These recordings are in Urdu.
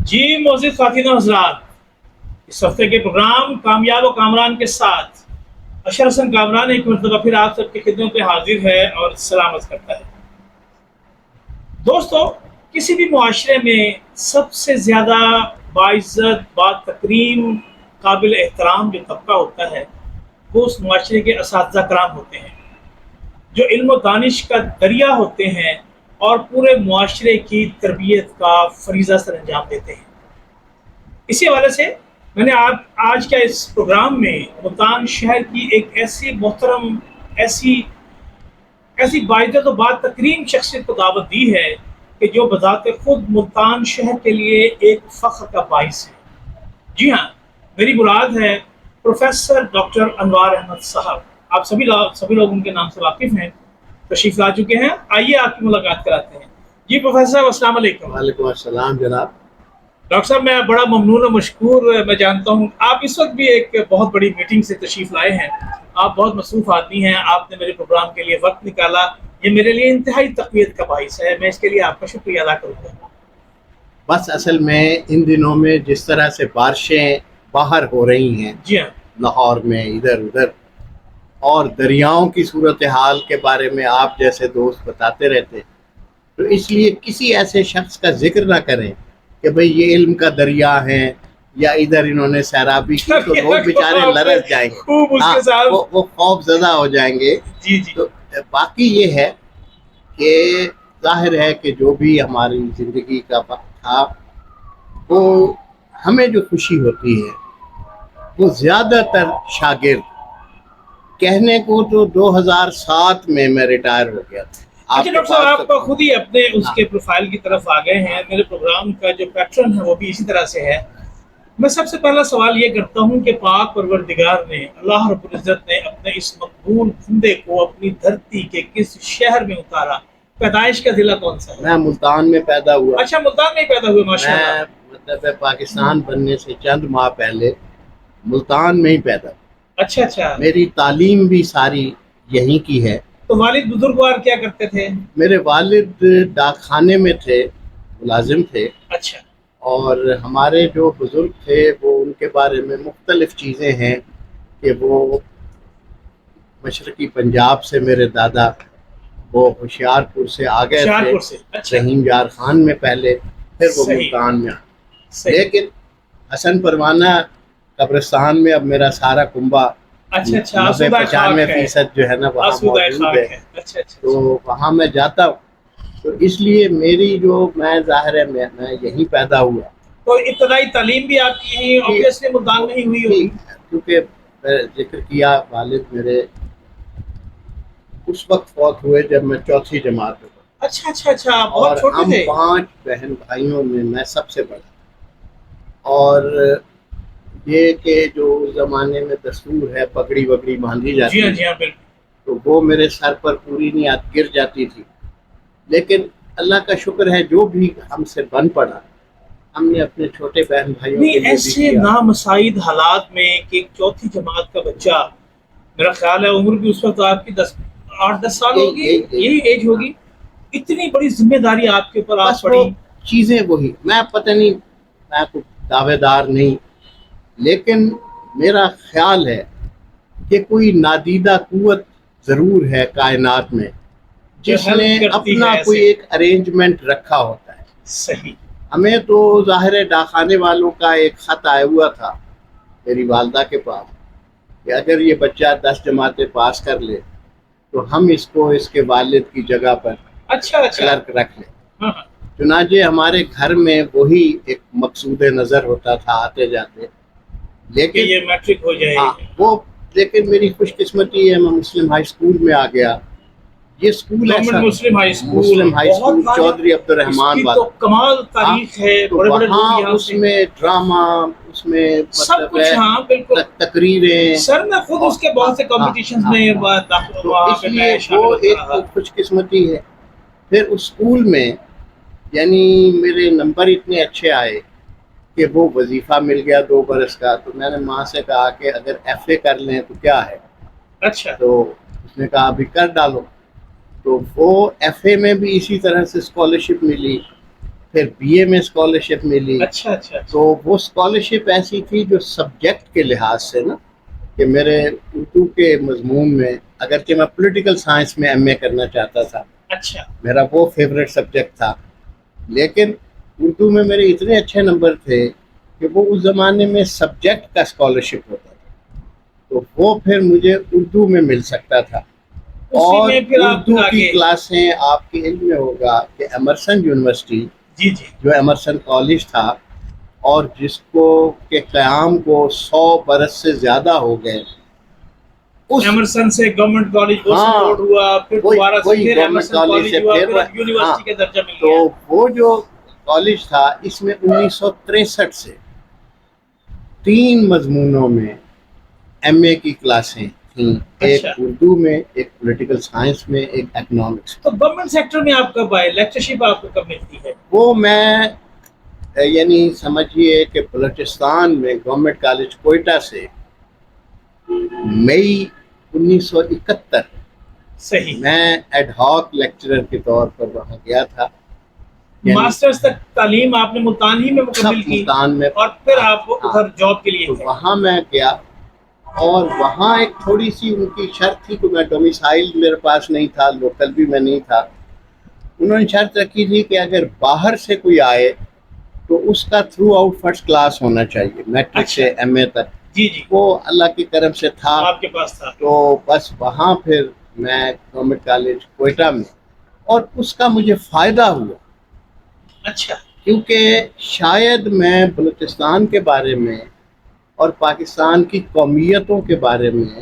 جی معزز خواتین و حضرات، اس ہفتے کے پروگرام کامیاب و کامران کے ساتھ اشر حسن کامران ایک مرتبہ پھر آپ سب کی خدمت پہ حاضر ہے اور سلامت کرتا ہے۔ دوستو، کسی بھی معاشرے میں سب سے زیادہ باعزت، با تکریم، قابل احترام جو طبقہ ہوتا ہے وہ اس معاشرے کے اساتذہ کرام ہوتے ہیں، جو علم و دانش کا دریا ہوتے ہیں اور پورے معاشرے کی تربیت کا فریضہ سر انجام دیتے ہیں۔ اسی حوالے سے میں نے آج کا اس پروگرام میں ملتان شہر کی ایک ایسی محترم، ایسی باعزت و با تکریم شخصیت کو دعوت دی ہے کہ جو بذات خود ملتان شہر کے لیے ایک فخر کا باعث ہے۔ جی ہاں، میری مراد ہے پروفیسر ڈاکٹر انوار احمد صاحب۔ آپ سبھی لوگ ان کے نام سے واقف ہیں، تشریف لا چکے ہیں۔ آئیے آپ کی ملاقات کراتے ہیں۔ جی پروفیسر صاحب، السلام علیکم۔ وعلیکم السلام جناب۔ ڈاکٹر صاحب، میں بڑا ممنون و مشکور میں جانتا ہوں آپ اس وقت بھی ایک بہت بڑی میٹنگ سے تشریف لائے ہیں۔ آپ بہت مصروف آدمی ہیں، آپ نے میرے پروگرام کے لیے وقت نکالا، یہ میرے لیے انتہائی تقویت کا باعث ہے، میں اس کے لیے آپ کا شکریہ ادا کروں گا۔ بس اصل میں ان دنوں میں جس طرح سے بارشیں باہر ہو رہی ہیں جی ہاں، لاہور میں ادھر ادھر، اور دریاؤں کی صورتحال کے بارے میں آپ جیسے دوست بتاتے رہتے، تو اس لیے کسی ایسے شخص کا ذکر نہ کریں کہ بھئی یہ علم کا دریا ہیں یا ادھر انہوں نے سیرابی کی، تو لوگ بیچارے لرز جائیں گے، خوب اس کے ساتھ وہ خوف زدہ ہو جائیں گے۔ جی جی تو باقی یہ ہے کہ ظاہر ہے کہ جو بھی ہماری زندگی کا وقت تھا، وہ ہمیں جو خوشی ہوتی ہے وہ زیادہ تر شاگرد، کہنے کو تو 2007 میں ریٹائر ہو گیا تھا۔ اچھا ڈاکٹر صاحب، آپ خود ہی اپنے اس کے پروفائل کی طرف آ گئے ہیں۔ میرے پروگرام کا جو پیٹرن ہے وہ بھی اسی طرح سے ہے۔ میں سب سے پہلا سوال یہ کرتا ہوں کہ پاک پروردگار نے، اللہ رب العزت نے اپنے اس مقبول بندے کو اپنی دھرتی کے کس شہر میں اتارا؟ پیدائش کا ضلع کون سا ہے؟ میں ملتان میں پیدا ہوا۔ اچھا، ملتان میں ہی پیدا ہوئے، ماشاء اللہ۔ میں مطلب پاکستان بننے سے چند ماہ پہلے ملتان میں ہی پیدا ہوا۔ اچھا اچھا، میری تعلیم بھی ساری یہیں کی ہے۔ تو والد بزرگوار کیا کرتے تھے؟ میرے والد ڈاک خانے میں تھے، ملازم تھے، اچھا اور ہمارے جو بزرگ تھے وہ ان کے بارے میں مختلف چیزیں ہیں کہ وہ مشرقی پنجاب سے میرے دادا وہ ہوشیارپور سے آ گئے ہوشیارپور تھے، سے، اچھا رحیم یار خان میں پہلے، پھر وہ صحیح ملتان میں آئے۔ صحیح، لیکن حسن پروانہ قبرستان میں اب میرا سارا کنبہ اچھا اچھا، 90-95% جو ہے نا وہاں موجود ہے، اچھا اچھا، تو وہاں میں جاتا ہوں۔ تو اس لیے میری جو میں ظاہر ہے میں یہیں پیدا ہوا۔ تو ابتدائی تعلیم بھی آپ کی یہیں obviously ملتان میں ہی ہوئی ہوگی؟ کیونکہ ذکر کیا والد میرے اس وقت فوت ہوئے جب میں چوتھی جماعت میں پڑھا، اچھا اچھا اچھا، اور بہت چھوٹے ہم تھے۔ 5 بہن بھائیوں میں سب سے بڑا، اور یہ کہ جو اس زمانے میں دستور ہے پگڑی وگڑی باندھی جاتی جی ہاں ہے، جی ہاں، بالکل۔ تو وہ میرے سر پر پوری نہیں آتی، گر جاتی تھی، لیکن اللہ کا شکر ہے جو بھی ہم سے بن پڑا ہم نے اپنے چھوٹے بہن بھائیوں کے نہیں، لیے بھی ایسے کیا۔ نامساعد حالات میں کہ ایک چوتھی جماعت کا بچہ، میرا خیال ہے عمر بھی اس وقت آپ کی 8-10 سال ہوگی، یہی ایج ہوگی، اتنی بڑی ذمہ داری آپ کے اوپر آ بس وہ پڑی۔ چیزیں وہی، میں پتہ نہیں، میں کوئی دعوے دار نہیں، لیکن میرا خیال ہے کہ کوئی نادیدہ قوت ضرور ہے کائنات میں جس نے اپنا کوئی ایک ارینجمنٹ رکھا ہوتا ہے۔ صحیح۔ ہمیں تو ظاہر ڈاکخانے والوں کا ایک خط آیا ہوا تھا میری والدہ کے پاس کہ اگر یہ بچہ 10 جماعتیں پاس کر لے تو ہم اس کو اس کے والد کی جگہ پر اچھا کلرک رکھ لیں۔ ہاں ہاں، چنانچہ ہمارے گھر میں وہی ایک مقصود نظر ہوتا تھا آتے جاتے، کہ لیکن یہ میٹرک ہو جائے۔ ہاں وہ، لیکن میری خوش قسمتی ہے میں مسلم ہائی اسکول میں آ گیا۔ یہ اسکول ایسا مسلم ہائی اسکول، مسلم ہائی اسکول چودھری عبد الرحمان والا، تو کمال تاریخ ہے، تو بڑے بڑے وہاں لوگ اس میں ڈرامہ، اس میں سب مطلب کچھ، ہاں بالکل۔ تقریریں، سر میں خود اس کے بہت سے کمپٹیشنز میں تو اس لیے وہ ایک خوش قسمتی ہے۔ پھر اس اسکول میں یعنی میرے نمبر اتنے اچھے آئے کہ وہ وظیفہ مل گیا 2 برس کا، تو میں نے ماں سے کہا کہ اگر ایف اے کر لیں تو کیا ہے، اچھا، تو اس نے کہا ابھی کر ڈالو، تو وہ ایف اے میں بھی اسی طرح سے اسکالرشپ ملی۔ پھر بی اے میں اسکالرشپ ملی. اچھا اچھا تو وہ اسکالرشپ ایسی تھی جو سبجیکٹ کے لحاظ سے نا، کہ میرے اردو کے مضمون میں، اگرچہ میں پولیٹیکل سائنس میں ایم اے کرنا چاہتا تھا، اچھا میرا وہ فیوریٹ سبجیکٹ تھا، لیکن اردو میں میرے اتنے اچھے نمبر تھے کہ وہ اس زمانے میں سبجیکٹ کا اسکالرشپ ہوتا تھا، تو وہ پھر مجھے اردو میں مل سکتا تھا. اسی اور میں پھر آپ اردو کی آگے. کلاسیں آپ کے علم میں ہوگا کہ ایمرسن یونیورسٹی، جی جی جو ایمرسن کالج تھا اور جس کو کے قیام کو 100 برس سے زیادہ ہو گئے، اس ایمرسن سے گورنمنٹ کالج بوسن ہاں روڈ ہوا، پھر دوبارہ سے وہی پھر گورنمنٹ ایمرسن کالج سے کالج ہوا، پھر اب ہاں، یونیورسٹی کا درجہ مل تو گیا. وہ جو کالج تھا اس میں 1963 سے 3 مضمونوں میں ایم اے کی کلاسیں تھیں، ایک اچھا، اردو میں، ایک پولیٹیکل سائنس میں، ایک اکنامکس تو میں. گورنمنٹ سیکٹر میں آپ کب آئے؟ لیکچرشپ آپ کو کب ملتی ہے؟ وہ میں یعنی سمجھیے کہ بلوچستان میں گورنمنٹ کالج کوئٹہ سے مئی 1971 صحیح. میں ایڈ ہاک لیکچرر کے طور پر وہاں گیا تھا. یعنی ماسٹرز تک تعلیم آپ نے ملتان ہی میں مکمل سب کی، ملتان میں. اور پھر ہاں آپ ہاں، ادھر جاب کے لیے تو گئے. وہاں میں گیا، اور وہاں ایک تھوڑی سی ان کی شرط تھی کہ میں ڈومیسائل میرے پاس نہیں تھا، لوکل بھی میں نہیں تھا. انہوں نے شرط رکھی تھی کہ اگر باہر سے کوئی آئے تو اس کا تھرو آؤٹ فرسٹ کلاس ہونا چاہیے، میٹرک اچھا سے ایم اے تک. جی جی، وہ اللہ کی کرم سے تھا. آپ کے پاس تھا. تو بس وہاں پھر میں گورنمنٹ کالج کوئٹہ میں، اور اس کا مجھے فائدہ ہوا، اچھا کیونکہ شاید میں بلوچستان کے بارے میں اور پاکستان کی قومیتوں کے بارے میں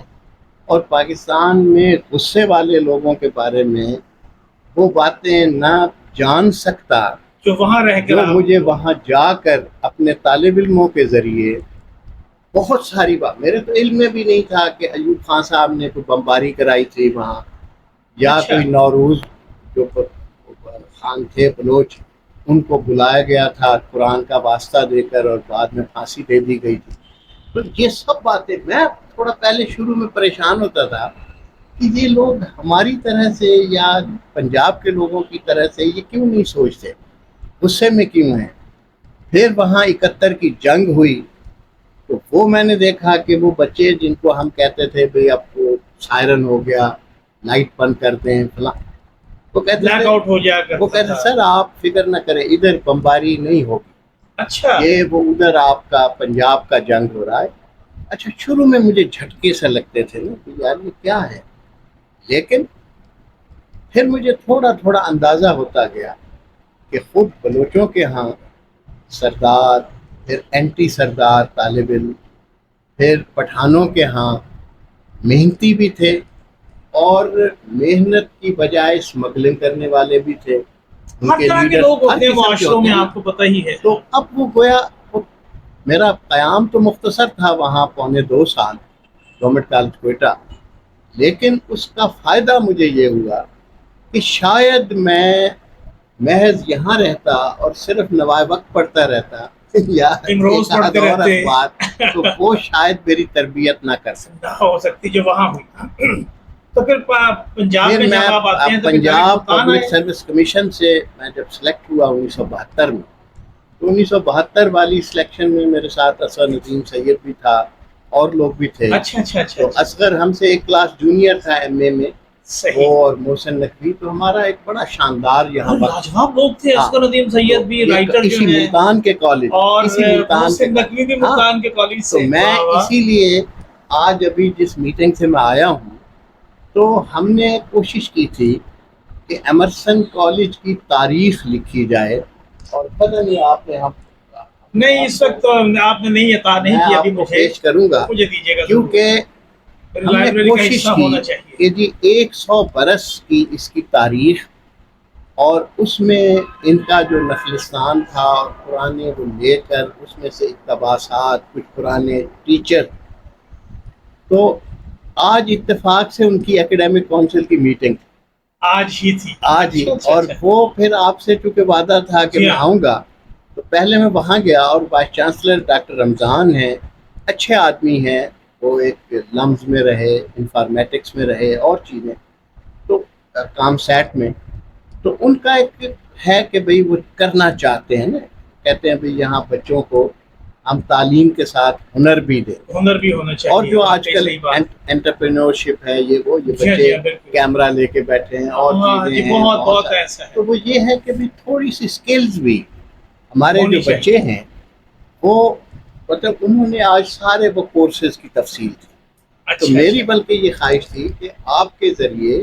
اور پاکستان میں غصے والے لوگوں کے بارے میں وہ باتیں نہ جان سکتا جو وہاں رہ کر جو آپ مجھے وہاں جا کر اپنے طالب علموں کے ذریعے بہت ساری بات. میرے تو علم میں بھی نہیں تھا کہ ایوب خان صاحب نے کوئی بمباری کرائی تھی وہاں، یا اچھا کوئی نوروز جو خان تھے بلوچ، ان کو بلایا گیا تھا قرآن کا واسطہ دے کر اور بعد میں پھانسی دے دی گئی تھی. تو یہ سب باتیں میں تھوڑا پہلے شروع میں پریشان ہوتا تھا کہ یہ لوگ ہماری طرح سے یا پنجاب کے لوگوں کی طرح سے یہ کیوں نہیں سوچتے، غصے میں کیوں ہیں. پھر وہاں 71 کی جنگ ہوئی، تو وہ میں نے دیکھا کہ وہ بچے جن کو ہم کہتے تھے بھئی اب وہ سائرن ہو گیا، لائٹ بند کر دیں فلاں، وہ کہتے بلیک تھے، آؤٹ ہو جایا وہ کرتا کہتے تھا. سر آپ فکر نہ کریں، ادھر بمباری نہیں ہوگی، اچھا یہ وہ ادھر آپ کا پنجاب کا جنگ ہو رہا ہے. اچھا شروع میں مجھے جھٹکے سے لگتے تھے نا کہ یار یہ کیا ہے، لیکن پھر مجھے تھوڑا تھوڑا اندازہ ہوتا گیا کہ خود بلوچوں کے ہاں سردار، پھر اینٹی سردار طالب علم، پھر پٹھانوں کے ہاں محنتی بھی تھے، اور محنت کی بجائے اسمگلنگ کرنے والے بھی تھے. ان ہر کے طرح کے لیڈر لوگ ہر ہوتے ہیں قسم کے معاشروں ہوتے میں، ہیں نا. آپ کو پتہ ہی ہے. تو اب وہ گویا میرا قیام تو مختصر تھا وہاں 2.25 سال گورنمنٹ کالج کوئٹہ، لیکن اس کا فائدہ مجھے یہ ہوا کہ شاید میں محض یہاں رہتا اور صرف نوائے وقت پڑھتا رہتا یا امروز ایک آدھ پڑھتے اور رہتے اخبار، تو وہ شاید میری تربیت نہ کر سکتا. نہ ہو سکتی جو وہاں ہوئی. تو پھر پنجاب پھر میں میں جب آپ آتے ہیں تو پھر ڈائریکٹ پنجاب ملتان پبلک آئے. سروس کمیشن سے میں جب سلیکٹ ہوا 1972 میں، تو 1972 والی سلیکشن میں میرے ساتھ اصغر ندیم سید بھی تھا اور لوگ بھی تھے. اچھا اچھا اچھا تو اچھا، اصغر ہم سے ایک کلاس جونیئر تھا ایم اے میں، وہ صحیح. اور محسن نقوی. تو ہمارا ایک بڑا شاندار یہاں وقت. لاجواب لوگ تھے. ہاں، اصغر ندیم تو سید بھی یہ رائٹر جو اسی ہیں، ملتان کے کالج، اور اسی ملتان کے محسن کالج. نقوی بھی ہاں، ملتان کے کالج تو سے. میں واہ واہ. اسی لیے آج ابھی جس میٹنگ سے میں آیا ہوں، تو ہم نے کوشش کی تھی کہ ایمرسن کالج کی تاریخ لکھی جائے. اور پتہ نہیں آپ نے نہیں اس وقت تو آپ نے نہیں عطا نہیں میں کی ابھی آپ کو مجھے. پیش کروں گا، مجھے دیجیے گا ضرور. کیونکہ میری ہم نے لائبریری کا کوشش حصہ کی ہونا چاہیے. کہ جی 100 برس کی اس کی تاریخ، اور اس میں ان کا جو نخلستان تھا اور پرانے وہ لے کر اس میں سے اقتباسات، کچھ پرانے ٹیچر. تو آج اتفاق سے ان کی اکیڈیمک کونسل کی میٹنگ آج ہی تھی. آج ہی، اچھا اچھا اور اچھا. وہ پھر آپ سے چونکہ وعدہ تھا کہ جی میں ہاں. آؤں گا، تو پہلے میں وہاں گیا، اور وائس چانسلر ڈاکٹر رمضان ہیں، اچھے آدمی ہیں، وہ ایک لمز میں رہے، انفارمیٹکس میں رہے اور چیزیں، تو کام سیٹ میں. تو ان کا ایک ہے کہ بھئی وہ کرنا چاہتے ہیں نا، کہتے ہیں بھئی یہاں بچوں کو ہم تعلیم کے ساتھ ہنر بھی دیں، ہنر بھی ہونا چاہیے. اور جو آج کل صحیح بات. انٹرپرینورشپ ہے، یہ وہ، یہ جی ہاں، بچے جی ہاں، بالکل. کیمرہ لے کے بیٹھے ہیں اور ہاں چیزیں جی، ہیں بہت بہت بہت سارے. ایسا ہے. تو وہ یہ ہے کہ بھی تھوڑی سی سکلز بھی ہمارے ہونی جو بچے چاہیے. ہیں وہ مطلب انہوں نے آج سارے وہ کورسز کی تفصیل تھی. تو اچھا میری اچھا. بلکہ یہ خواہش تھی کہ آپ کے ذریعے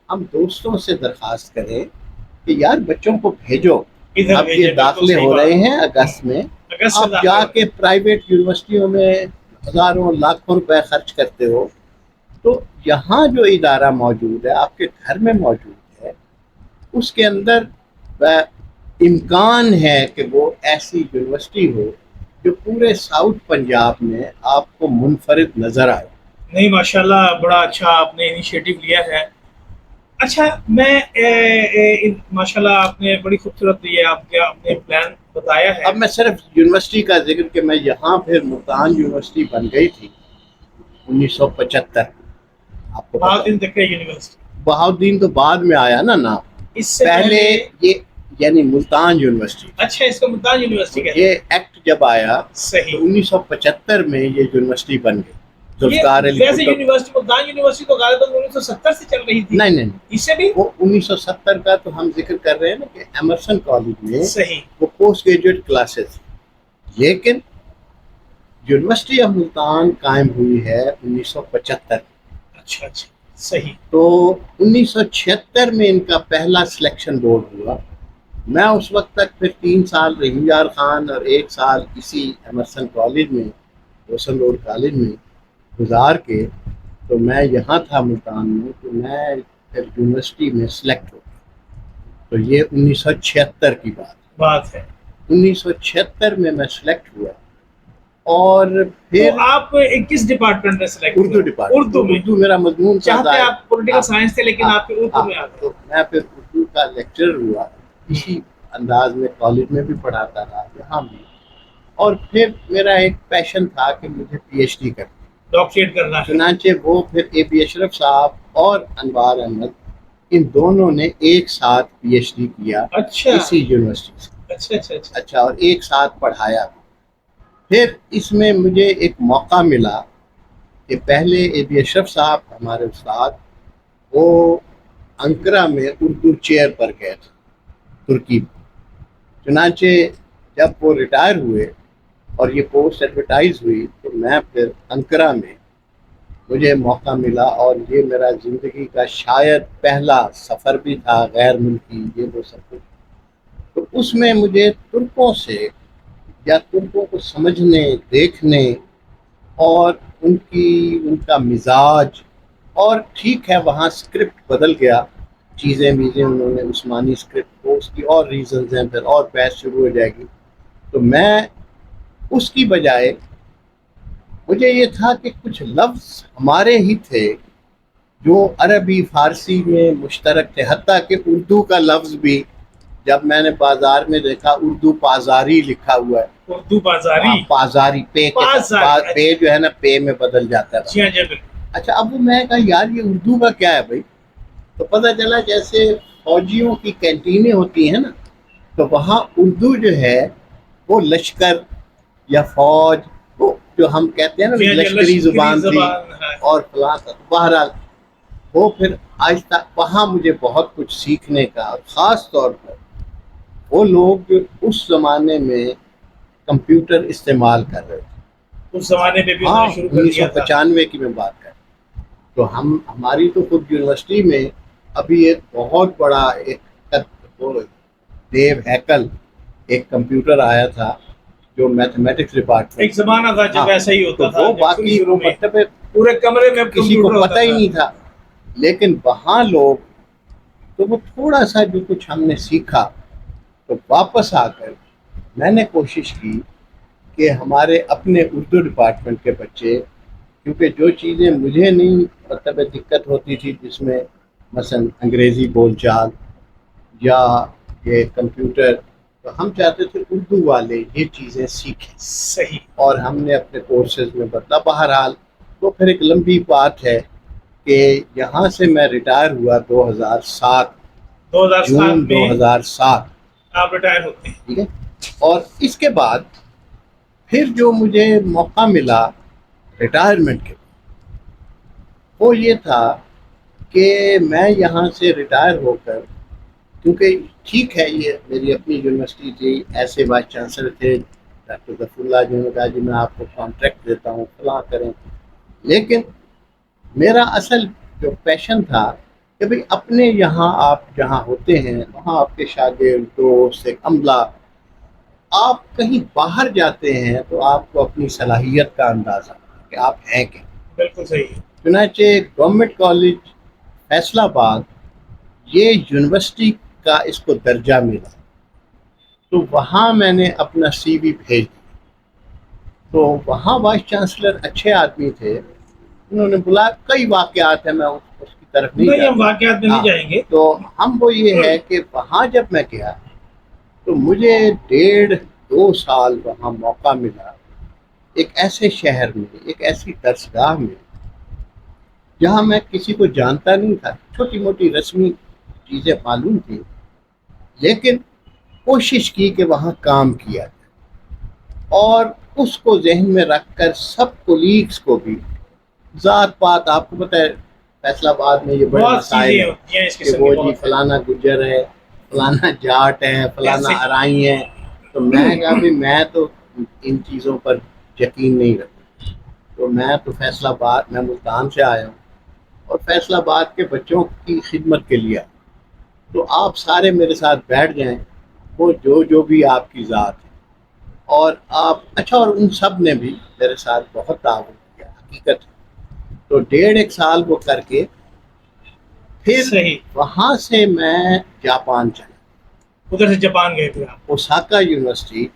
ہم دوستوں سے درخواست کریں کہ یار بچوں کو بھیجو. ادھر اب یہ بھیجے، بالکل داخلے صحیح ہو بات. رہے ہیں اگست میں، اگست سے آپ داخلے جا ہوتے کے پرائیویٹ یونیورسٹیوں میں ہزاروں لاکھوں روپے خرچ کرتے ہو، تو یہاں جو ادارہ موجود ہے آپ کے گھر میں موجود ہے، اس کے اندر امکان ہے کہ وہ ایسی یونیورسٹی ہو جو پورے ساؤتھ پنجاب میں آپ کو منفرد نظر آئے. نہیں ماشاءاللہ، بڑا اچھا آپ نے انیشیٹو لیا ہے. اچھا، میں ماشاءاللہ آپ نے بڑی خوبصورت یہ آپ کے اپنے پلان بتایا ہے. اب میں صرف یونیورسٹی کا ذکر کہ میں یہاں پھر ملتان یونیورسٹی بن گئی تھی 1975. آپ کو پتا بہادر دکھے یونیورسٹی بہاؤدین تو بعد میں آیا نا نام، اس سے پہلے یہ یعنی ملتان یونیورسٹی. اچھا، اس کو ملتان یونیورسٹی کہتے ہیں. یہ ایکٹ جب آیا تو صحیح. 1975 میں یہ یونیورسٹی بن گئی. یہ ذوالفقار علی ویسے بھٹو. یونیورسٹی ملتان یونیورسٹی تو غالباً 1970 سے چل رہی تھی. نہیں نہیں، اس سے بھی وہ 1970 کا تو ہم ذکر کر رہے ہیں نا کہ ایمرسن کالج میں صحیح. وہ پوسٹ گریجویٹ کلاسز، لیکن یونیورسٹی آف ملتان قائم ہوئی ہے 1975. اچھا اچھا، صحیح. تو 1976 میں ان کا پہلا سلیکشن بورڈ ہوا. میں اس وقت تک پھر 3 سال رحیم یار خان اور 1 سال اسی ایمرسن کالج میں، روشن روڈ کالج میں گزار کے، تو میں یہاں تھا ملتان میں، تو میں پھر یونیورسٹی میں سلیکٹ ہو گیا. تو یہ 1976 کی بات ہے. 1976 میں سلیکٹ ہوا. اور تو پھر آپ کس ڈپارٹمنٹ میں سلیکٹ اردو ہوئے؟ ڈپارٹمنٹ، اردو میں. اردو میرا مضمون تھا. چاہتے آپ پولیٹیکل سائنس تھے لیکن آپ کے اردو میں آ گئے. تو میں پھر اردو کا لیکچرر ہوا، اسی انداز میں کالج میں بھی پڑھاتا رہا، یہاں بھی. اور پھر میرا ایک پیشن تھا کہ مجھے پی ایچ ڈی کرنا. ڈاکٹریٹ کرنا ہے. چنانچہ وہ پھر اے پی اشرف صاحب اور انوار احمد، ان دونوں نے ایک ساتھ پی ایچ ڈی کیا اچھا اسی یونیورسٹی سے. اچھا اچھا اچھا. اچھا، اور ایک ساتھ پڑھایا. پھر اس میں مجھے ایک موقع ملا کہ پہلے اے پی اشرف صاحب ہمارے استاد، وہ انقرہ میں اردو چیئر پر گئے تھے ترکی میں. چنانچہ جب وہ ریٹائر ہوئے اور یہ پوسٹ ایڈورٹائز ہوئی، تو میں پھر انقرہ میں مجھے موقع ملا، اور یہ میرا زندگی کا شاید پہلا سفر بھی تھا غیر ملکی، یہ وہ سب کچھ. تو اس میں مجھے ترکوں سے یا ترکوں کو سمجھنے، دیکھنے، اور ان کا مزاج، اور ٹھیک ہے وہاں اسکرپٹ بدل گیا، چیزیں انہوں نے عثمانی اسکرپٹ کو، اس کی اور ریزنز ہیں، پھر اور بحث شروع ہو جائے گی. تو میں اس کی بجائے مجھے یہ تھا کہ کچھ لفظ ہمارے ہی تھے جو عربی فارسی میں مشترک تھے، حتیٰ کہ اردو کا لفظ بھی جب میں نے بازار میں دیکھا اردو پازاری لکھا ہوا ہے. اردو بازاری. پازاری، پے پازاری. پے جو ہے نا پے میں بدل جاتا ہے. جی ہاں جی بالکل. اچھا، اب میں کہا یار یہ اردو کا کیا ہے بھائی؟ تو پتہ چلا جیسے فوجیوں کی کینٹینیں ہوتی ہیں نا، تو وہاں اردو جو ہے وہ لشکر یا فوج، وہ جو ہم کہتے ہیں نا لشکری زبان تھی اور فلاں. بہرحال وہ پھر آہستہ وہاں مجھے بہت کچھ سیکھنے کا، اور خاص طور پر وہ لوگ اس زمانے میں کمپیوٹر استعمال کر رہے تھے. اس زمانے میں بھی انہوں نے شروع کر دیا تھا. 1995 کی میں بات کر. تو ہماری تو خود یونیورسٹی میں ابھی ایک بہت بڑا ایک دیو ہیکل ایک کمپیوٹر آیا تھا جو میتھمیٹکس ڈپارٹمنٹ. ایک زمانہ تھا جب ایسا ہی ہوتا تھا، وہ باقی وہ مطلب پورے کمرے میں کسی کو پتہ ہی نہیں تھا. لیکن وہاں لوگ تو وہ تھوڑا سا جو کچھ ہم نے سیکھا، تو واپس آ کر میں نے کوشش کی کہ ہمارے اپنے اردو ڈپارٹمنٹ کے بچے، کیونکہ جو چیزیں مجھے نہیں مطلب دقت ہوتی تھی، جس میں مثلا انگریزی بول چال یا یہ کمپیوٹر، تو ہم چاہتے تھے اردو والے یہ چیزیں سیکھیں. صحیح. اور ہم نے اپنے کورسز میں بدلا. بہرحال وہ پھر ایک لمبی بات ہے کہ یہاں سے میں ریٹائر ہوا 2007 جون 2007. آپ ریٹائر ہوتے ہیں. ٹھیک ہے. اور اس کے بعد پھر جو مجھے موقع ملا ریٹائرمنٹ کے، وہ یہ تھا کہ میں یہاں سے ریٹائر ہو کر، کیونکہ ٹھیک ہے یہ میری اپنی یونیورسٹی تھی، ایسے وائس چانسلر تھے ڈاکٹر ظفر اللہ، جنہوں نے کہا جی میں آپ کو کانٹریکٹ دیتا ہوں فلاں کریں، لیکن میرا اصل جو پیشن تھا کہ بھئی اپنے یہاں آپ جہاں ہوتے ہیں وہاں آپ کے شاگرد، دوست، ایک عملہ، آپ کہیں باہر جاتے ہیں تو آپ کو اپنی صلاحیت کا اندازہ کہ آپ ہیں کیا. بالکل صحیح ہے. چنانچہ گورنمنٹ کالج فیصل آباد یہ یونیورسٹی کا اس کو درجہ ملا، تو وہاں میں نے اپنا سی وی بھیج دیا. تو وہاں وائس چانسلر اچھے آدمی تھے، انہوں نے بلا، کئی واقعات ہیں، میں اس کی طرف نہیں نہیں، ہم جاتا. واقعات میں نہیں جائیں گے. تو ہم وہ یہ ہے کہ وہاں جب میں گیا تو مجھے 1.5-2 سال وہاں موقع ملا ایک ایسے شہر میں، ایک ایسی درسگاہ میں جہاں میں کسی کو جانتا نہیں تھا، چھوٹی موٹی رسمی چیزیں معلوم تھیں، لیکن کوشش کی کہ وہاں کام کیا جائے، اور اس کو ذہن میں رکھ کر سب کولیگز کو بھی ذات پات، آپ کو پتہ ہے فیصل آباد میں یہ بڑے بہت مسائل چیزیں ہیں ہوتی ہیں اس کہ قسم وہ کی، جی بہت فلانا گجر ہے، فلانا جاٹ ہے، فلانا ایسے. ارائی ہے. تو میں کہا بھی میں تو ان چیزوں پر یقین نہیں رکھتا. تو میں تو فیصل آباد، میں ملتان سے آیا ہوں اور فیصل آباد کے بچوں کی خدمت کے لیے، تو آپ سارے میرے ساتھ بیٹھ جائیں، وہ جو بھی آپ کی ذات ہے، اور آپ اچھا. اور ان سب نے بھی میرے ساتھ بہت تعاون کیا، حقیقت ہے. تو 1.5 سال وہ کر کے پھر صحیح. وہاں سے میں جاپان چلا، ادھر سے جاپان گئے تھے آپ. Osaka university.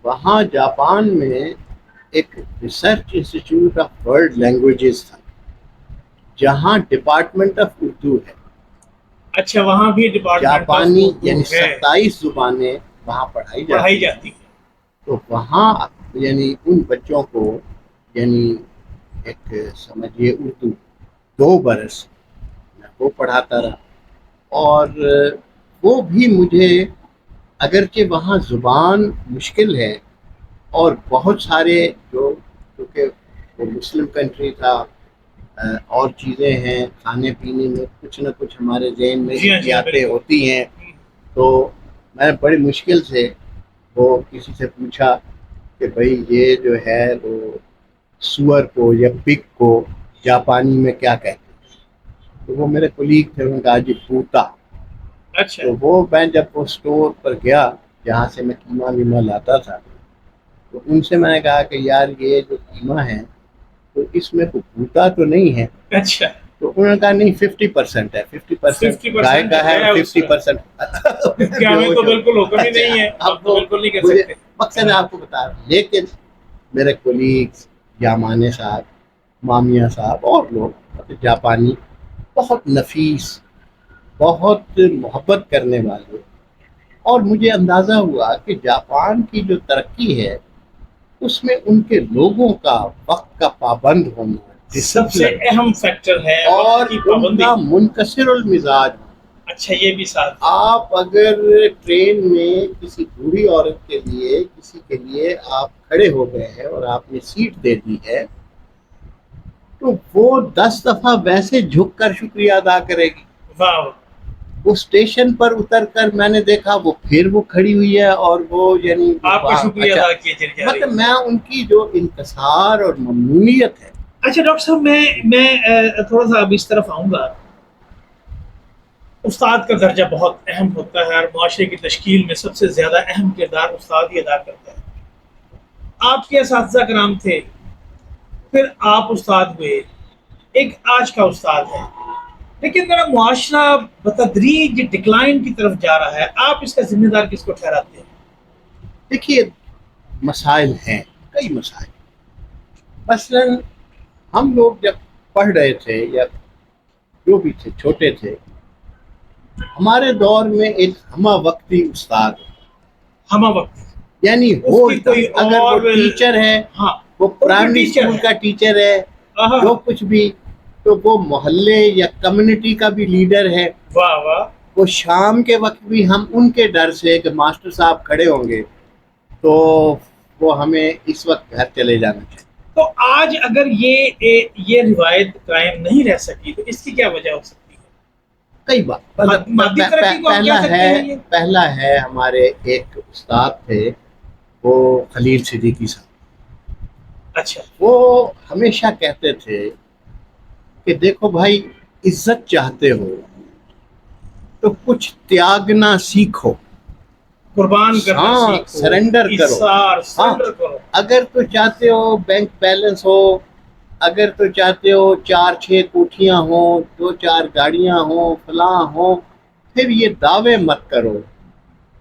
وہاں جاپان میں ایک research institute of world languages تھا جہاں ڈپارٹمنٹ آف اردو ہے. اچھا، وہاں بھی ڈپارٹمنٹ آف جاپانی اردو یعنی ہے، 27 زبانیں وہاں پڑھائی پڑھائی جاتی ہیں. جاتی ہے. تو وہاں یعنی ان بچوں کو، یعنی ایک سمجھیے اردو 2 برس میں وہ پڑھاتا رہا. اور وہ بھی مجھے، اگرچہ وہاں زبان مشکل ہے اور بہت سارے جو، کیونکہ وہ مسلم کنٹری تھا، اور چیزیں ہیں، کھانے پینے میں کچھ نہ کچھ ہمارے ذہن میں جی ہاں، جی ہاں، احتیاطیں بالکل. ہوتی ہیں. تو میں بڑی مشکل سے وہ کسی سے پوچھا کہ بھئی یہ جو ہے وہ سور کو یا پگ کو جاپانی میں کیا کہتے ہیں. تو وہ میرے کولیگ تھے، انہوں نے کہا جی پوتا. اچھا. تو وہ میں جب وہ اسٹور پر گیا جہاں سے میں قیمہ ویمہ لاتا تھا، تو ان سے میں نے کہا کہ یار یہ جو قیمہ ہے تو اس میں کوئی پوتا تو نہیں ہے. اچھا، تو انہوں نے کہا نہیں 50% ہے، 50% گائے 50% کا ہے اور اس میں. 50% کیا ہمیں تو بالکل حکم ہی نہیں ہے، اچھا، ہم اب تو وہ بالکل نہیں کر مجھے سکتے. مقصد ہے آپ کو بتا رہا ہوں. لیکن میرے کولیگز، یامانے صاحب، مامیہ صاحب اور لوگ جاپانی بہت نفیس، بہت محبت کرنے والے. اور مجھے اندازہ ہوا کہ جاپان کی جو ترقی ہے اس میں ان کے لوگوں کا وقت کا پابند ہونا، سب سے ڈسپلن، اہم فیکٹر ہے اور وقت کی ان پابندی. کا منکسر المزاج. اچھا، یہ بھی ساتھ. آپ اگر ٹرین میں کسی بوڑھی عورت کے لیے، کسی کے لیے آپ کھڑے ہو گئے ہیں اور آپ نے سیٹ دے دی ہے تو وہ 10 دفعہ ویسے جھک کر شکریہ ادا کرے گی. واہ واہ. وہ اسٹیشن پر اتر کر میں نے دیکھا وہ کھڑی ہوئی ہے اور وہ یعنی آپ کا شکریہ اچھا، ادا کیے چلی جا رہی مطلب ہے. میں ان کی جو انکسار اور ممنونیت ہے. اچھا ڈاکٹر صاحب، میں تھوڑا سا اب اس طرف آؤں گا. استاد کا درجہ بہت اہم ہوتا ہے اور معاشرے کی تشکیل میں سب سے زیادہ اہم کردار استاد ہی ادا کرتا ہے. آپ کے اساتذہ کرام تھے، پھر آپ استاد ہوئے، ایک آج کا استاد ہے، لیکن میرا معاشرہ بتدریج ڈکلائن کی طرف جا رہا ہے. آپ اس کا ذمہ دار کس کو ٹھہراتے ہیں؟ دیکھیے مسائل ہیں، کئی مسائل. مثلا ہم لوگ جب پڑھ رہے تھے یا جو بھی تھے چھوٹے تھے، ہمارے دور میں ایک ہمہ وقتی استاد، ہمہ وقت یعنی اس کی ہوتا، کوئی اگر وہ اور. ٹیچر ہے، ہاں، وہ وہ کوئی پرائمری ٹیچر اسکول ہے. کا ٹیچر ہے، آہا. جو کچھ بھی، تو وہ محلے یا کمیونٹی کا بھی لیڈر ہے. واہ واہ. وہ شام کے وقت بھی ہم ان کے ڈر سے کہ ماسٹر صاحب کھڑے ہوں گے تو وہ ہمیں اس وقت گھر چلے جانا چاہیے. تو آج اگر یہ روایت قائم نہیں رہ سکی تو اس کی کیا وجہ ہو سکتی ہے؟ کئی بار مادی ترقی کو ہم کہہ سکتے ہیں یہ؟ پہلا ہے ہمارے ایک استاد تھے وہ خلیل صدیقی صاحب. اچھا. وہ ہمیشہ کہتے تھے کہ دیکھو بھائی عزت چاہتے ہو تو کچھ تیاگنا سیکھو, قربان کرنا سیکھو, سرنڈر کرو. سرنڈر کرو. اگر تو چاہتے ہو بینک بیلنس ہو, اگر تو چاہتے ہو 4-6 کوٹھیاں ہوں, 2-4 گاڑیاں ہوں, فلاں ہوں, پھر یہ دعوے مت کرو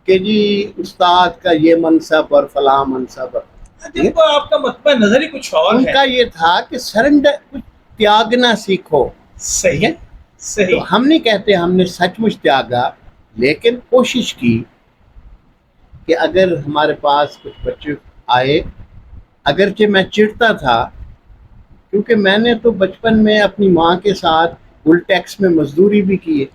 کہ جی استاد کا یہ منصب اور فلاں منصب. دیکھو آپ کا مطلب نظر ہی کچھ اور ان ہے. کا یہ تھا کہ سرنڈر, کچھ تیاگنا سیکھو. صحیح ہے, صحیح. تو ہم نہیں کہتے ہم نے سچ مچ تیاگا, لیکن کوشش کی کہ اگر ہمارے پاس کچھ بچے آئے, اگرچہ میں چڑھتا تھا کیونکہ میں نے تو بچپن میں اپنی ماں کے ساتھ گل ٹیکس میں مزدوری بھی کی ہے,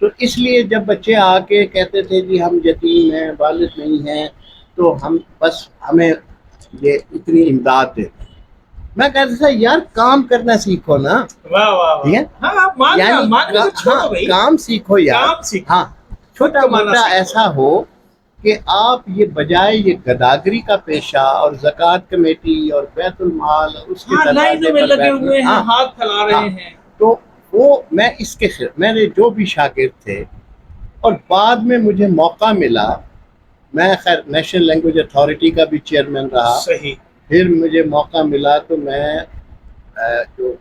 تو اس لیے جب بچے آ کے کہتے تھے جی ہم یتیم ہیں, والد نہیں ہیں, تو ہم بس ہمیں یہ اتنی امداد دے. میں کہتا تھا یار کام کرنا سیکھو نا. واہ واہ, ٹھیک ہے, یعنی کام سیکھو یار. ہاں, چھوٹا موٹا ایسا ہو کہ آپ یہ بجائے یہ گداگری کا پیشہ اور زکوٰۃ کمیٹی اور بیت المال اور اس کے لائنوں میں لگے ہوئے ہیں, ہاتھ پھیلا رہے ہیں, تو وہ میں اس کے میرے جو بھی شاگرد تھے, اور بعد میں مجھے موقع ملا, میں خیر نیشنل لینگویج اتھارٹی کا بھی چیئرمین رہا. صحیح. پھر مجھے موقع ملا تو میں جو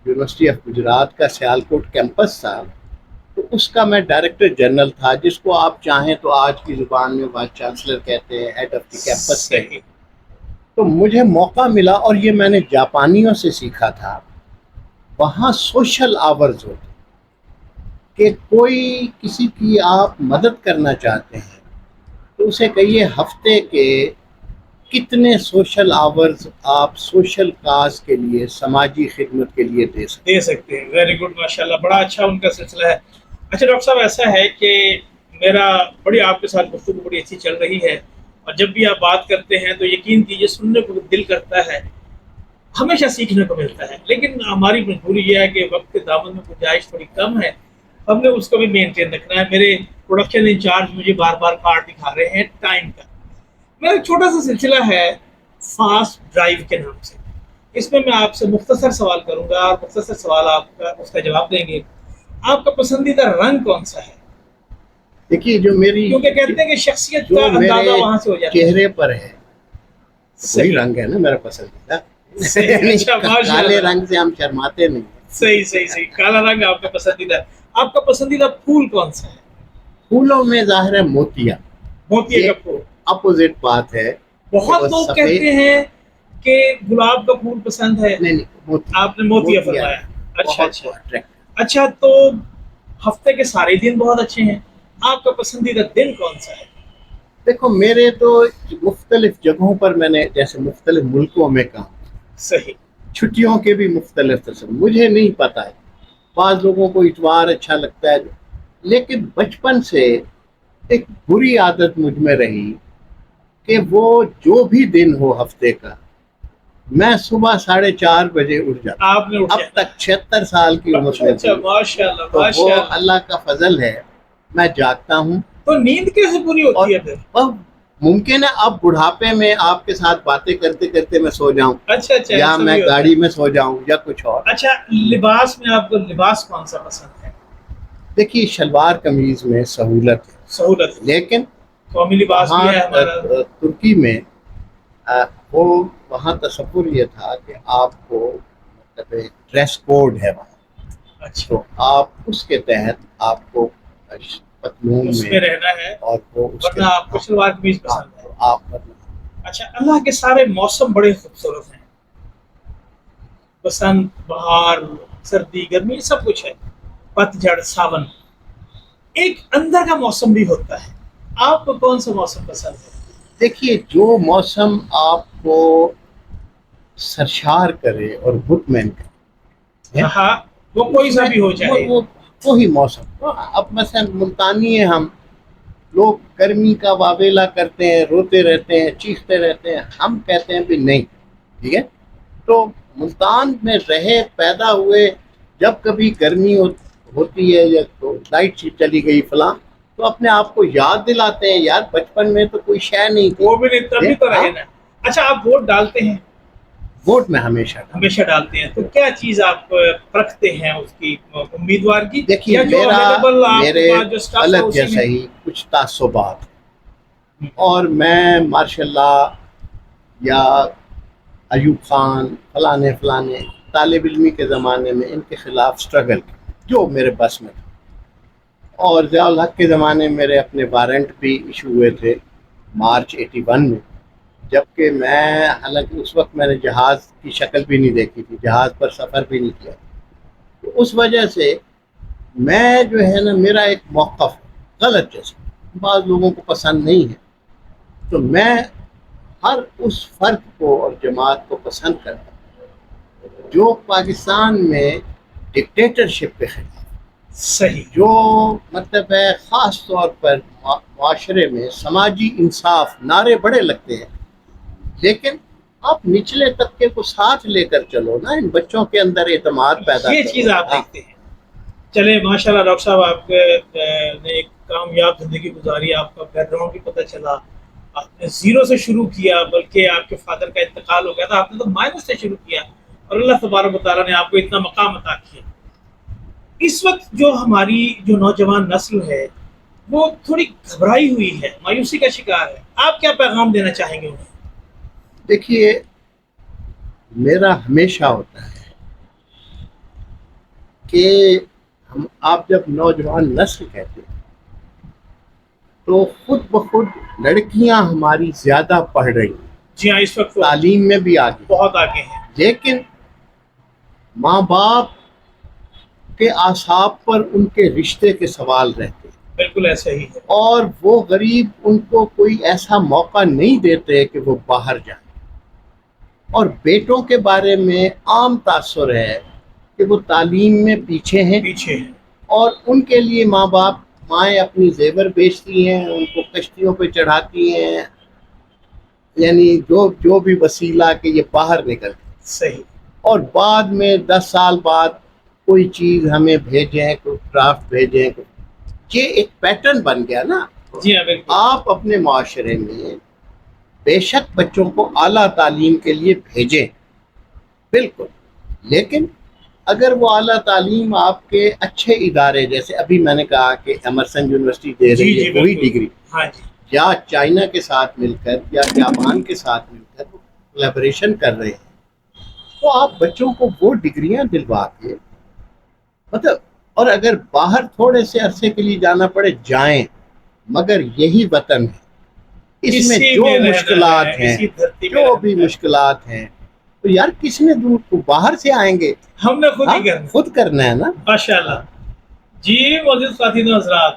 یونیورسٹی آف گجرات کا سیالکوٹ کیمپس تھا تو اس کا میں ڈائریکٹر جنرل تھا, جس کو آپ چاہیں تو آج کی زبان میں وائس چانسلر کہتے ہیں, ہیڈ آف دی کیمپس کہتے ہیں. تو مجھے موقع ملا, اور یہ میں نے جاپانیوں سے سیکھا تھا. وہاں سوشل آورز ہوتے کہ کوئی کسی کی آپ مدد کرنا چاہتے ہیں تو اسے کہیے ہفتے کے کتنے سوشل آورز آپ سوشل کاز کے لیے, سماجی خدمت کے لیے دے سکتے ہیں. ویری گڈ, ماشاءاللہ, بڑا اچھا ان کا سلسلہ ہے. اچھا ڈاکٹر صاحب, ایسا ہے کہ میرا بڑی آپ کے ساتھ گفتگو بڑی اچھی چل رہی ہے, اور جب بھی آپ بات کرتے ہیں تو یقین کیجیے سننے کو دل کرتا ہے, ہمیشہ سیکھنے کو ملتا ہے. لیکن ہماری مجبوری یہ ہے کہ وقت کے دامن میں گنجائش تھوڑی کم ہے, ہم نے اس کو بھی مینٹین رکھنا ہے. میرے پروڈکشن انچارج مجھے بار بار کارڈ دکھا رہے ہیں ٹائم کا. میرا ایک چھوٹا سا سلسلہ ہے فاسٹ ڈرائیو کے نام سے. اس میں آپ سے مختصر سوال کروں گا, اور مختصر سوال آپ کا اس کا جواب دیں گے. آپ کا پسندیدہ رنگ کون سا ہے؟ دیکھیے جو میری, کیونکہ کہتے ہیں کہ شخصیت جو کا اندازہ میرے وہاں سے ہو جاتا ہے. چہرے پر ہے وہی رنگ ہے نا میرا پسندیدہ. کالے رنگ سے ہم شرماتے نہیں. صحیح صحیح صحیح, کالا رنگ آپ کا پسندیدہ. آپ کا پسندیدہ پھول کون سا ہے؟ پھولوں میں ظاہر ہے موتیا. موتیا کا پھول اپوزٹ بات ہے. بہت لوگ کہتے ہیں کہ گلاب کا پھول پسند ہے. نہیں, آپ نے موتیا فرمایا. اچھا اچھا اچھا. تو ہفتے کے سارے دن بہت اچھے ہیں, آپ کا پسندیدہ دن کون سا ہے؟ دیکھو میرے تو مختلف جگہوں پر میں نے جیسے مختلف ملکوں میں کام. صحیح. چھٹیوں کے بھی مختلف قسم, مجھے نہیں پتا ہے. بعض لوگوں کو اتوار اچھا لگتا ہے, لیکن بچپن سے ایک بری عادت مجھ میں رہی کہ وہ جو بھی دن ہو ہفتے کا, میں صبح 4:30 بجے اٹھ جاتا. آپ نے اب تک 76 سال کی عمر میں, تو وہ اللہ کا فضل ہے, میں جاگتا ہوں. تو نیند کیسے پوری ہوتی ہے پھر؟ ممکن ہے اب بڑھاپے میں آپ کے ساتھ باتیں کرتے کرتے میں سو جاؤں. اچھا اچھا, یا میں گاڑی میں سو جاؤں یا کچھ اور. اچھا, لباس میں آپ کو لباس کون سا پسند ہے؟ دیکھیے شلوار قمیض میں سہولت ہے, لیکن قومی لباس بھی ہے ہمارا. ترکی میں وہ وہاں تصور یہ تھا کہ آپ کو مطلب ڈریس کوڈ ہے وہاں. اچھا. تو آپ اس کے تحت آپ کو پتلون میں رہنا ہے, اور وہ ورنہ آپ کو شلوار قمیض پسند ہے. آپ اچھا, اللہ کے سارے موسم بڑے خوبصورت ہیں, بسنت, بہار, سردی, گرمی, سب کچھ ہے, پتجھڑ, ساون. ایک اندر کا موسم بھی ہوتا ہے, آپ کو کون سا موسم پسند ہے؟ دیکھیے جو موسم آپ کو سرشار کرے اور مطمئن کرے, ہاں, وہ کوئی سا بھی ہو جائے, وہ وہی موسم. اب مثلا ملتانی ہیں ہم لوگ، گرمی کا واویلا کرتے ہیں، روتے رہتے ہیں، چیختے رہتے ہیں. ہم کہتے ہیں بھی نہیں، ٹھیک ہے. تو ملتان میں رہے پیدا ہوئے، جب کبھی گرمی ہوتی ہے یا تو لائٹ چلی گئی فلاں، تو اپنے آپ کو یاد دلاتے ہیں یار بچپن میں تو کوئی شے نہیں تھی. وہ بھی نہیں تبھی تو رہے نا. اچھا آپ ووٹ ڈالتے ہیں؟ ووٹ میں ہمیشہ ڈالتے ہیں. تو کیا چیز آپ رکھتے ہیں اس کی امیدوار کی، دیکھیے یا جو اویلیبل آپ میرے کے پاس جو اسٹف ہے غلط اسی جیسا میں؟ ہی کچھ تعصبات، اور میں ماشاء اللہ یا ایوب خان فلانے طالب علمی کے زمانے میں ان کے خلاف سٹرگل جو میرے بس میں تھا. اور ضیاء الحق کے زمانے میں میرے اپنے وارنٹ بھی ایشو ہوئے تھے مارچ 81 میں، جبکہ میں حالانکہ اس وقت میں نے جہاز کی شکل بھی نہیں دیکھی تھی، جہاز پر سفر بھی نہیں کیا. تو اس وجہ سے میں جو ہے نا میرا ایک موقف غلط جیسا بعض لوگوں کو پسند نہیں ہے، تو میں ہر اس فرد کو اور جماعت کو پسند کرتا ہوں جو پاکستان میں ڈکٹیٹرشپ کے خلاف، صحیح. جو مطلب ہے خاص طور پر معاشرے میں سماجی انصاف نعرے بڑے لگتے ہیں، لیکن آپ نچلے طبقے کو ساتھ لے کر چلو نا، ان بچوں کے اندر اعتماد پیدا یہ کرو. چیز آپ دیکھتے ہیں. چلے ماشاءاللہ ڈاکٹر صاحب، آپ نے ایک کامیاب زندگی گزاری، آپ کا بیک گراؤنڈ بھی پتہ چلا. آپ نے زیرو سے شروع کیا، بلکہ آپ کے فادر کا انتقال ہو گیا تھا، آپ نے تو مائنس سے شروع کیا، اور اللہ تبارک و تعالیٰ نے آپ کو اتنا مقام عطا کیا. اس وقت جو ہماری جو نوجوان نسل ہے وہ تھوڑی گھبرائی ہوئی ہے، مایوسی کا شکار ہے. آپ کیا پیغام دینا چاہیں گے انہیں؟ دیکھیے میرا ہمیشہ ہوتا ہے کہ آپ جب نوجوان نسل کہتے ہیں تو خود بخود لڑکیاں ہماری زیادہ پڑھ رہی ہیں. جی ہاں، اس وقت تعلیم میں بھی آگے، بہت آگے ہیں. لیکن ماں باپ کے اعصاب پر ان کے رشتے کے سوال رہتے ہیں. بالکل ایسا ہی ہے. اور وہ غریب ان کو کوئی ایسا موقع نہیں دیتے کہ وہ باہر جائیں. اور بیٹوں کے بارے میں عام تاثر ہے کہ وہ تعلیم میں پیچھے ہیں، اور ان کے لیے ماں باپ مائیں اپنی زیور بیچتی ہیں، ان کو کشتیوں پہ چڑھاتی ہیں، یعنی جو بھی وسیلہ کہ یہ باہر نکل. صحیح. اور بعد میں 10 سال بعد کوئی چیز ہمیں بھیجیں، کوئی کرافٹ بھیجیں. یہ ایک پیٹرن بن گیا نا. جی ہاں بالکل. آپ اپنے معاشرے میں بے شک بچوں کو اعلیٰ تعلیم کے لیے بھیجیں، بالکل، لیکن اگر وہ اعلیٰ تعلیم آپ کے اچھے ادارے، جیسے ابھی میں نے کہا کہ ایمرسن یونیورسٹی دے رہی ہے وہی ڈگری، یا چائنا کے ساتھ مل کر یا جاپان کے ساتھ مل کر وہ کولیبریشن کر رہے ہیں، تو آپ بچوں کو وہ ڈگریاں دلوا کے مطلب، اور اگر باہر تھوڑے سے عرصے کے لیے جانا پڑے جائیں، مگر یہی وطن ہے. اس میں جو مشکلات ہیں، جو بھی مشکلات ہیں، تو یار کس نے دور کو باہر سے آئیں گے، ہم نے خود ہی خود کرنا ہے نا. ماشاءاللہ. جی معزز ساتھیو حضرات،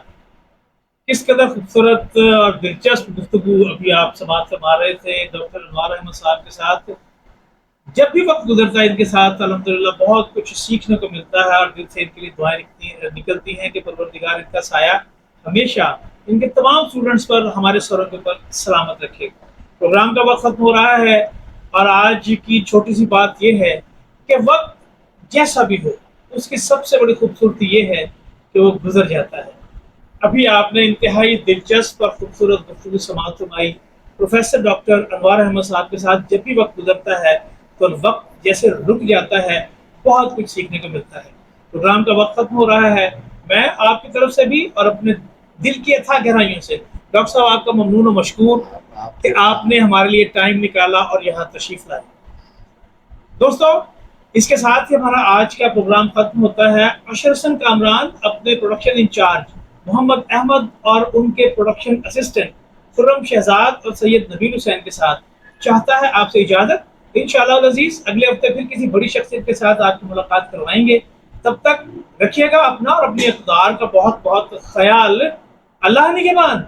کس قدر خوبصورت اور دلچسپ گفتگو ابھی آپ سماعت فرما رہے تھے ڈاکٹر انوار احمد صاحب کے ساتھ. جب بھی وقت گزرتا ہے ان کے ساتھ الحمدللہ بہت کچھ سیکھنے کو ملتا ہے، اور دل سے ان کے لیے دعائیں نکلتی ہیں کہ پروردگار ان کا سایہ ہمیشہ ان کے تمام اسٹوڈنٹس پر، ہمارے سروں کے اوپر سلامت رکھے. پروگرام کا وقت ختم ہو رہا ہے، اور آج کی چھوٹی سی بات یہ ہے کہ وقت جیسا بھی ہو اس کی سب سے بڑی خوبصورتی یہ ہے کہ وہ گزر جاتا ہے. ابھی آپ نے انتہائی دلچسپ اور خوبصورت گفتگو سماعت فرمائی پروفیسر ڈاکٹر انوار احمد صاحب کے ساتھ. جب بھی وقت گزرتا ہے تو وقت جیسے رک جاتا ہے، بہت کچھ سیکھنے کو ملتا ہے. پروگرام کا وقت ختم ہو رہا ہے. میں آپ کی طرف سے بھی اور اپنے دل کی اتھا گہرائیوں سے ڈاکٹر صاحب آپ کا ممنون و مشکور کہ آپ نے ہمارے لیے ٹائم نکالا اور یہاں تشریف لائے. دوستو اس کے ساتھ ہی ہمارا آج کا پروگرام ختم ہوتا ہے. اشر حسن کامران اپنے پروڈکشن انچارج محمد احمد اور ان کے پروڈکشن اسسٹنٹ خرم شہزاد اور سید نبیل حسین کے ساتھ چاہتا ہے آپ سے اجازت. انشاءاللہ العزیز اگلے ہفتے پھر کسی بڑی شخصیت کے ساتھ آپ کی ملاقات کروائیں گے. تب تک رکھیے گا اپنا اور اپنے اقدار کا بہت بہت خیال. اللہ نگہبان.